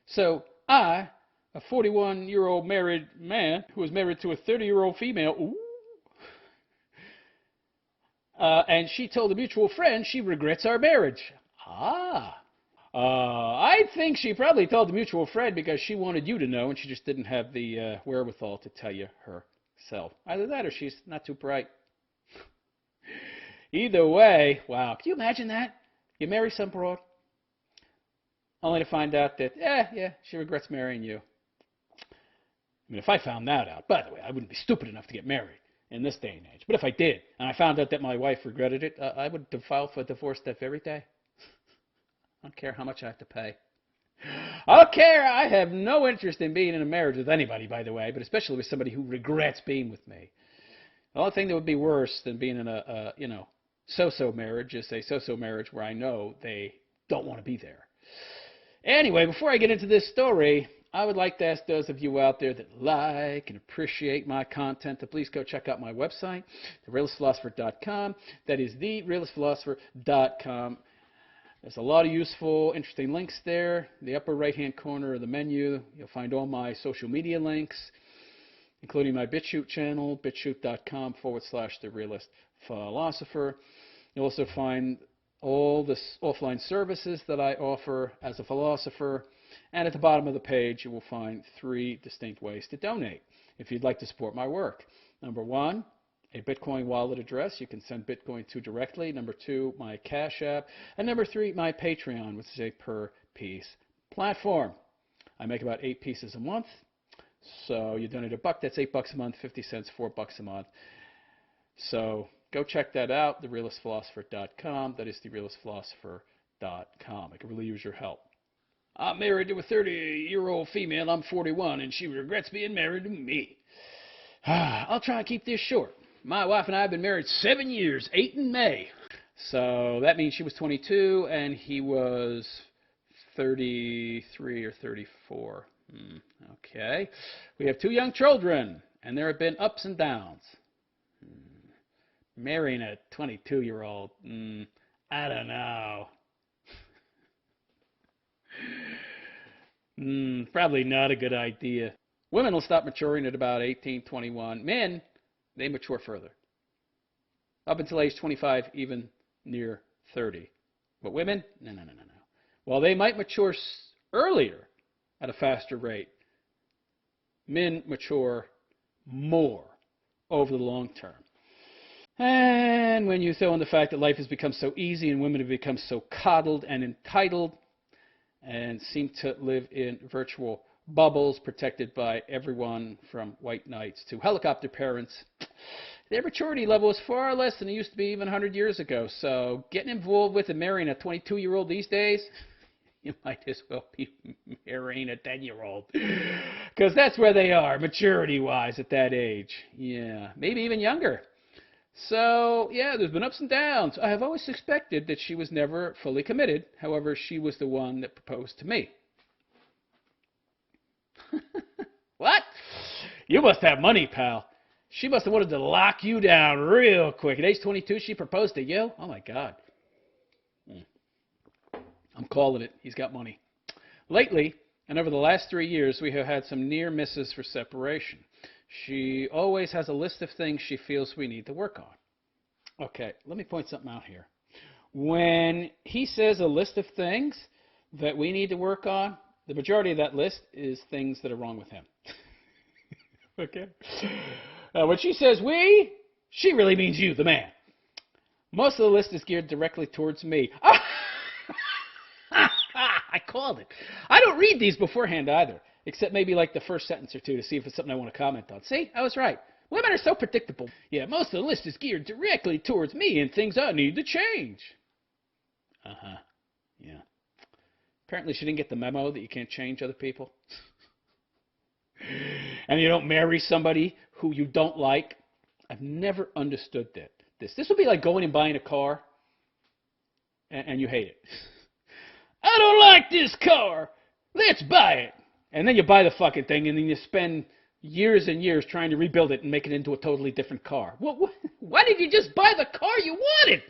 So I, a 41-year-old married man who is married to a 30-year-old female, ooh, and she told a mutual friend she regrets our marriage. Ah. I think she probably told the mutual friend because she wanted you to know and she just didn't have the wherewithal to tell you herself. Either that or she's not too bright. Either way, wow. Can you imagine that? You marry some broad, only to find out that, yeah, she regrets marrying you. I mean, if I found that out, by the way, I wouldn't be stupid enough to get married in this day and age. But if I did, and I found out that my wife regretted it, I would file for divorce that very day. I don't care how much I have to pay. I don't care. I have no interest in being in a marriage with anybody, by the way, but especially with somebody who regrets being with me. The only thing that would be worse than being in a so-so marriage is a so-so marriage where I know they don't want to be there. Anyway, before I get into this story, I would like to ask those of you out there that like and appreciate my content to please go check out my website, therealistphilosopher.com. That is therealistphilosopher.com. There's a lot of useful, interesting links there. In the upper right-hand corner of the menu, you'll find all my social media links, including my BitChute channel, bitchute.com/therealistphilosopher. You'll also find all the offline services that I offer as a philosopher. And at the bottom of the page, you will find 3 distinct ways to donate if you'd like to support my work. Number 1, a Bitcoin wallet address you can send Bitcoin to directly. Number 2, my Cash App. And number 3, my Patreon, which is a per-piece platform. I make about 8 pieces a month. So you donate $1, that's $8 a month, 50 cents, $4 a month. So go check that out, therealistphilosopher.com. That is therealistphilosopher.com. I could really use your help. I'm married to a 30-year-old female. I'm 41, and she regrets being married to me. I'll try and keep this short. My wife and I have been married 7 years, 8 in May. So that means she was 22, and he was 33 or 34. Okay. We have 2 young children, and there have been ups and downs. Marrying a 22-year-old, I don't know. Probably not a good idea. Women will stop maturing at about 18, 21. Men, they mature further. Up until age 25, even near 30. But women, no. While they might mature earlier at a faster rate, men mature more over the long term. And when you throw in the fact that life has become so easy and women have become so coddled and entitled and seem to live in virtual bubbles protected by everyone from white knights to helicopter parents, their maturity level is far less than it used to be even 100 years ago. So getting involved with and marrying a 22-year-old these days, you might as well be marrying a 10-year-old. Because that's where they are, maturity-wise, at that age. Yeah, maybe even younger. So, yeah, there's been ups and downs. I have always suspected that she was never fully committed. However, she was the one that proposed to me. What? You must have money, pal. She must have wanted to lock you down real quick. At age 22, she proposed to you? Oh, my God. I'm calling it. He's got money. Lately, and over the last 3 years, we have had some near misses for separation. She always has a list of things she feels we need to work on. Okay, let me point something out here. When he says a list of things that we need to work on, the majority of that list is things that are wrong with him. Okay? When she says we, she really means you, the man. Most of the list is geared directly towards me. I called it. I don't read these beforehand either, except maybe like the first sentence or two to see if it's something I want to comment on. See, I was right. Women are so predictable. Yeah, most of the list is geared directly towards me and things I need to change. Yeah. Apparently she didn't get the memo that you can't change other people. And you don't marry somebody who you don't like. I've never understood that. This would be like going and buying a car and you hate it. I don't like this car. Let's buy it. And then you buy the fucking thing, and then you spend years and years trying to rebuild it and make it into a totally different car. Why did you just buy the car you wanted?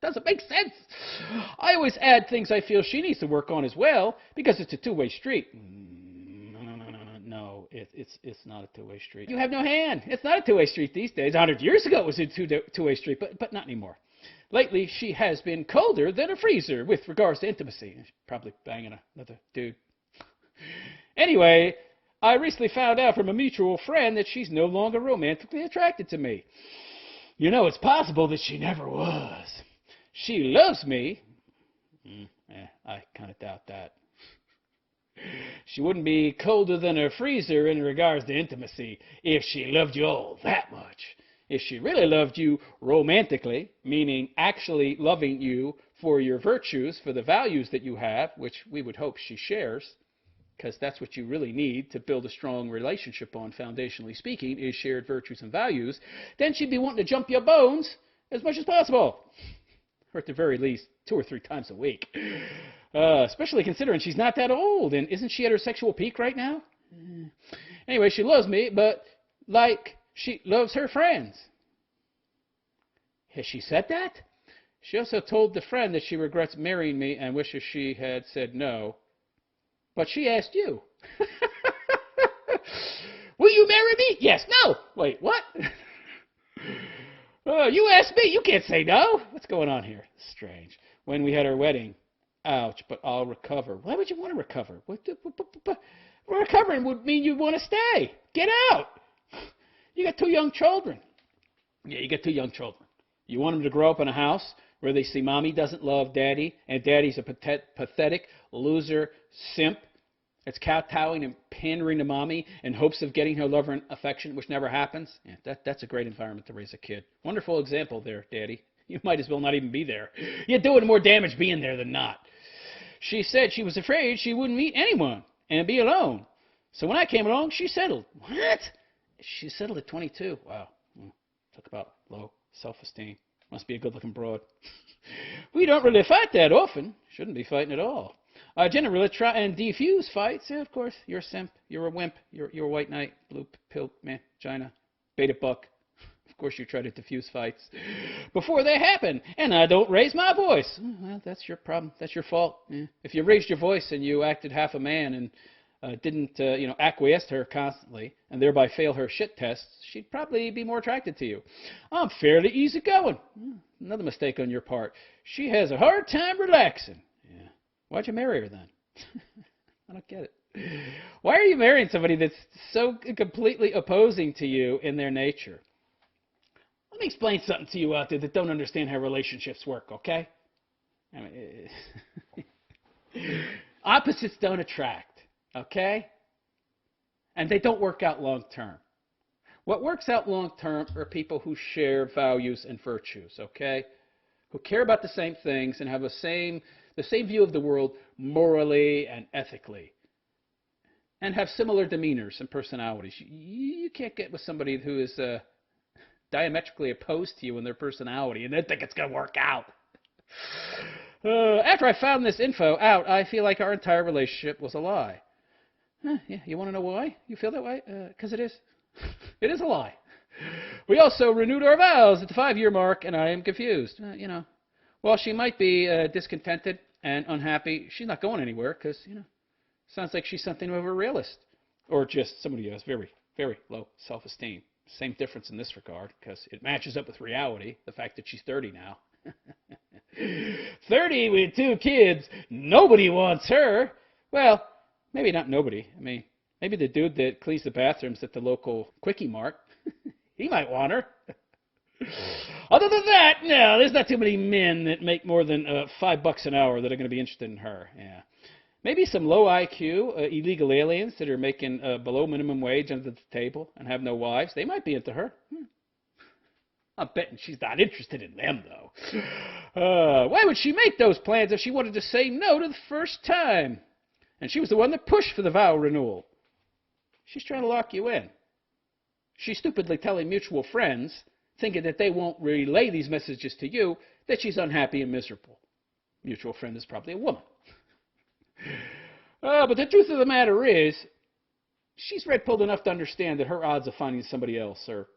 Doesn't make sense. I always add things I feel she needs to work on as well, because it's a two-way street. No, it's not a two-way street. You have no hand. It's not a two-way street these days. 100 years ago it was a two-way street, but not anymore. Lately, she has been colder than a freezer with regards to intimacy. She's probably banging another dude. Anyway, I recently found out from a mutual friend that she's no longer romantically attracted to me. You know, it's possible that she never was. She loves me. I kind of doubt that. She wouldn't be colder than a freezer in regards to intimacy if she loved you all that much. If she really loved you romantically, meaning actually loving you for your virtues, for the values that you have, which we would hope she shares, because that's what you really need to build a strong relationship on, foundationally speaking, is shared virtues and values, then she'd be wanting to jump your bones as much as possible. Or at the very least, 2 or 3 times a week. Especially considering she's not that old, and isn't she at her sexual peak right now? Anyway, she loves me, but like she loves her friends. Has she said that? She also told the friend that she regrets marrying me and wishes she had said no. But she asked you. Will you marry me? Yes. No. Wait, what? You asked me. You can't say no. What's going on here? Strange. When we had our wedding. Ouch, but I'll recover. Why would you want to recover? Recovering would mean you want to stay. Get out. You got 2 young children. Yeah, you got 2 young children. You want them to grow up in a house where they see mommy doesn't love daddy, and daddy's a pathetic loser simp that's kowtowing and pandering to mommy in hopes of getting her love and affection, which never happens. Yeah, that's a great environment to raise a kid. Wonderful example there, Daddy. You might as well not even be there. You're doing more damage being there than not. She said she was afraid she wouldn't meet anyone and be alone. So when I came along, she settled. What? She settled at 22. Wow. Talk about low self-esteem. Must be a good-looking broad. We don't really fight that often. Shouldn't be fighting at all. I generally try and defuse fights. Yeah, of course. You're a simp. You're a wimp. You're a white knight. Blue pill man. China. Beta buck. Of course you try to diffuse fights before they happen. And I don't raise my voice. Well, that's your problem. That's your fault. Yeah. If you raised your voice and you acted half a man and didn't acquiesce to her constantly and thereby fail her shit tests, she'd probably be more attracted to you. I'm fairly easygoing. Another mistake on your part. She has a hard time relaxing. Yeah. Why'd you marry her then? I don't get it. Why are you marrying somebody that's so completely opposing to you in their nature? Let me explain something to you out there that don't understand how relationships work, okay? I mean, opposites don't attract, okay? And they don't work out long term. What works out long term are people who share values and virtues, okay? Who care about the same things and have the same view of the world morally and ethically. And have similar demeanors and personalities. You can't get with somebody who is diametrically opposed to you in their personality and then think it's going to work out. After I found this info out, I feel like our entire relationship was a lie. Yeah, you want to know why you feel that way? Because it is. It is a lie. We also renewed our vows at the 5-year mark, and I am confused. While she might be discontented and unhappy, she's not going anywhere because, sounds like she's something of a realist. Or just somebody who has very, very low self-esteem. Same difference in this regard, because it matches up with reality, the fact that she's 30 now. 30 with 2 kids, nobody wants her. Well, maybe not nobody. I mean, maybe the dude that cleans the bathrooms at the local Quickie Mart, he might want her. Other than that, no, there's not too many men that make more than $5 an hour that are going to be interested in her. Yeah. Maybe some low IQ, illegal aliens that are making below minimum wage under the table and have no wives. They might be into her. I'm betting she's not interested in them, though. Why would she make those plans if she wanted to say no to the first time? And she was the one that pushed for the vow renewal. She's trying to lock you in. She's stupidly telling mutual friends, thinking that they won't relay these messages to you, that she's unhappy and miserable. Mutual friend is probably a woman. But the truth of the matter is, she's red-pilled enough to understand that her odds of finding somebody else are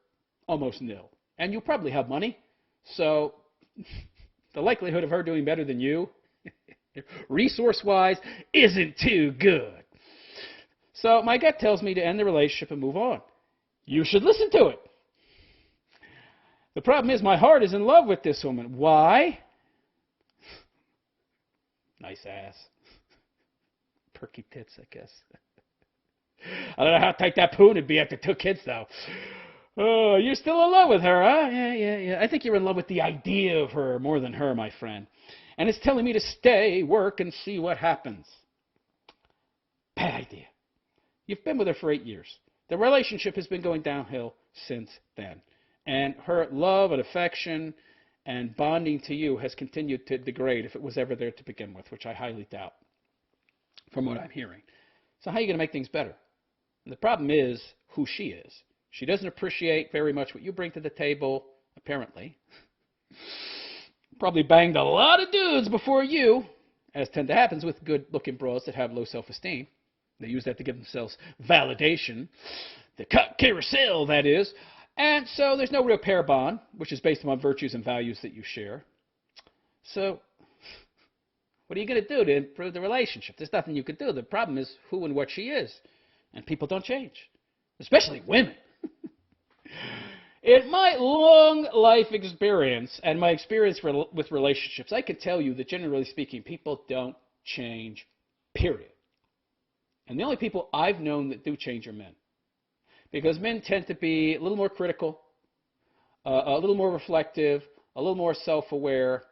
almost nil. And you probably have money, so the likelihood of her doing better than you, resource-wise, isn't too good. So my gut tells me to end the relationship and move on. You should listen to it. The problem is my heart is in love with this woman. Why? Nice ass. Perky tits, I guess. I don't know how tight that poon would be after 2 kids, though. Oh, you're still in love with her, huh? Yeah. I think you're in love with the idea of her more than her, my friend. And it's telling me to stay, work, and see what happens. Bad idea. You've been with her for 8 years. The relationship has been going downhill since then. And her love and affection and bonding to you has continued to degrade if it was ever there to begin with, which I highly doubt from what I'm hearing. So how are you going to make things better? And the problem is who she is. She doesn't appreciate very much what you bring to the table, apparently. Probably banged a lot of dudes before you, as tend to happen with good-looking broads that have low self-esteem. They use that to give themselves validation. The cut carousel, that is. And so there's no real pair bond, which is based on virtues and values that you share. So what are you going to do to improve the relationship? There's nothing you can do. The problem is who and what she is. And people don't change, especially women. In my long life experience and my experience with relationships, I can tell you that generally speaking, people don't change, period. And the only people I've known that do change are men. Because men tend to be a little more critical, a little more reflective, a little more self-aware,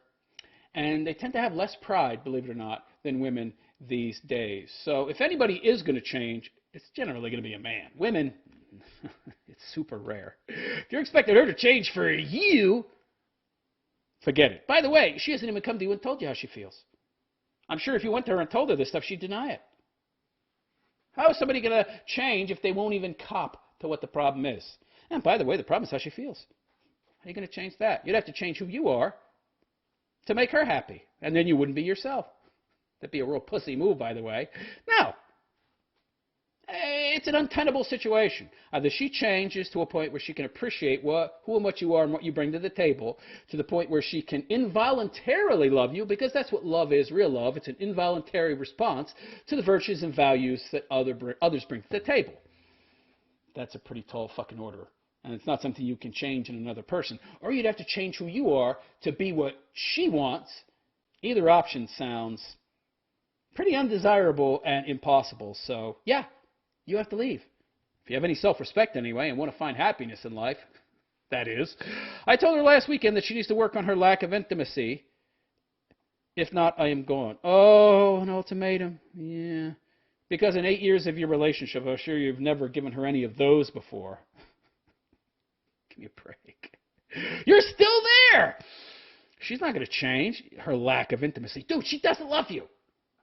and they tend to have less pride, believe it or not, than women these days. So if anybody is going to change, it's generally going to be a man. Women, it's super rare. If you're expecting her to change for you, forget it. By the way, she hasn't even come to you and told you how she feels. I'm sure if you went to her and told her this stuff, she'd deny it. How is somebody going to change if they won't even cop to what the problem is? And by the way, the problem is how she feels. How are you going to change that? You'd have to change who you are to make her happy, and then you wouldn't be yourself. That'd be a real pussy move, by the way. No. It's an untenable situation. Either she changes to a point where she can appreciate who and what you are and what you bring to the table, to the point where she can involuntarily love you, because that's what love is, real love. It's an involuntary response to the virtues and values that others bring to the table. That's a pretty tall fucking order. And it's not something you can change in another person. Or you'd have to change who you are to be what she wants. Either option sounds pretty undesirable and impossible. So, yeah, you have to leave. If you have any self-respect anyway and want to find happiness in life, that is. I told her last weekend that she needs to work on her lack of intimacy. If not, I am gone. Oh, an ultimatum. Yeah. Because in 8 years of your relationship, I'm sure you've never given her any of those before. Give me a break. You're still there. She's not going to change her lack of intimacy. Dude, she doesn't love you.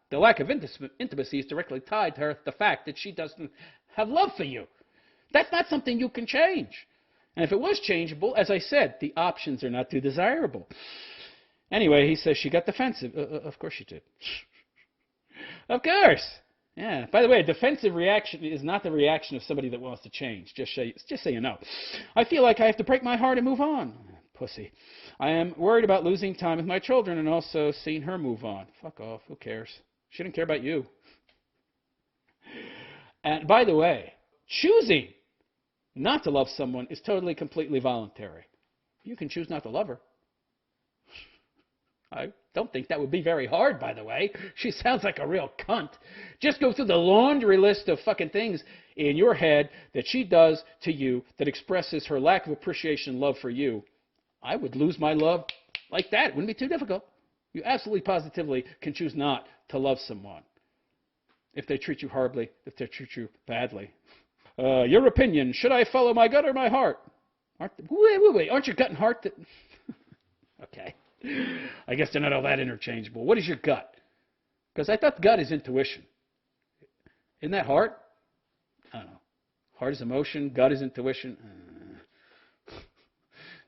The lack of intimacy is directly tied to the fact that she doesn't have love for you. That's not something you can change. And if it was changeable, as I said, the options are not too desirable. Anyway, he says she got defensive. Of course she did. Of course. Yeah. By the way, a defensive reaction is not the reaction of somebody that wants to change. Just so you know. I feel like I have to break my heart and move on. Pussy. I am worried about losing time with my children and also seeing her move on. Fuck off. Who cares? She didn't care about you. And by the way, choosing not to love someone is totally, completely voluntary. You can choose not to love her. I don't think that would be very hard, by the way. She sounds like a real cunt. Just go through the laundry list of fucking things in your head that she does to you that expresses her lack of appreciation and love for you. I would lose my love like that. It wouldn't be too difficult. You absolutely, positively can choose not to love someone if they treat you horribly, if they treat you badly. Your opinion, should I follow my gut or my heart? Wait. Aren't your gut and heart that... Okay. I guess they're not all that interchangeable. What is your gut? Because I thought gut is intuition. Isn't that heart? I don't know. Heart is emotion, gut is intuition.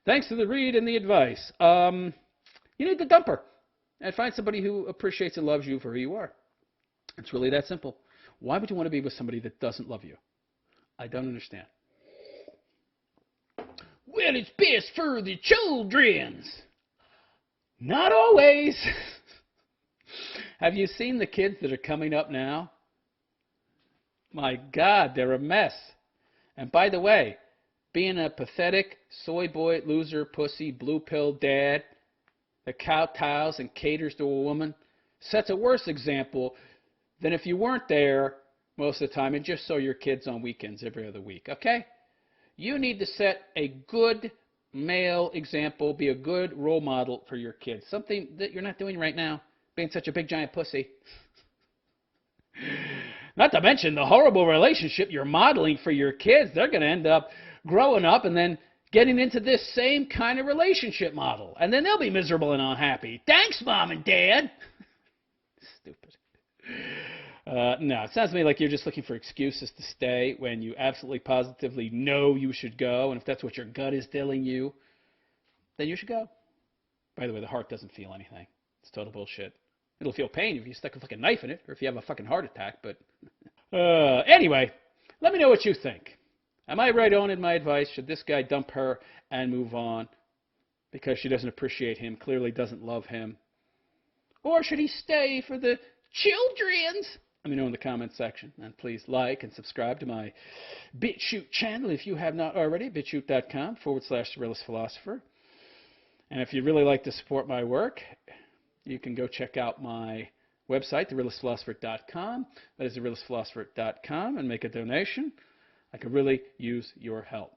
Thanks for the read and the advice. You need to dump her and find somebody who appreciates and loves you for who you are. It's really that simple. Why would you want to be with somebody that doesn't love you? I don't understand. Well, it's best for the children's. Not always. Have you seen the kids that are coming up now? My God, they're a mess. And by the way, being a pathetic soy boy, loser, pussy, blue pill dad that kowtows and caters to a woman sets a worse example than if you weren't there most of the time and just saw your kids on weekends every other week, okay? You need to set a good male example, be a good role model for your kids. Something that you're not doing right now, being such a big giant pussy. Not to mention the horrible relationship you're modeling for your kids. They're going to end up growing up and then getting into this same kind of relationship model. And then they'll be miserable and unhappy. Thanks, Mom and Dad. Stupid. No, it sounds to me like you're just looking for excuses to stay when you absolutely positively know you should go. And if that's what your gut is telling you, then you should go. By the way, the heart doesn't feel anything. It's total bullshit. It'll feel pain if you stick a fucking knife in it or if you have a fucking heart attack. But anyway, let me know what you think. Am I right on in my advice? Should this guy dump her and move on because she doesn't appreciate him, clearly doesn't love him? Or should he stay for the children's? Let me know in the comments section. And please like and subscribe to my BitChute channel if you have not already, bitchute.com/TheRealistPhilosopher. And if you'd really like to support my work, you can go check out my website, TheRealistPhilosopher.com. That is TheRealistPhilosopher.com, and make a donation. I could really use your help.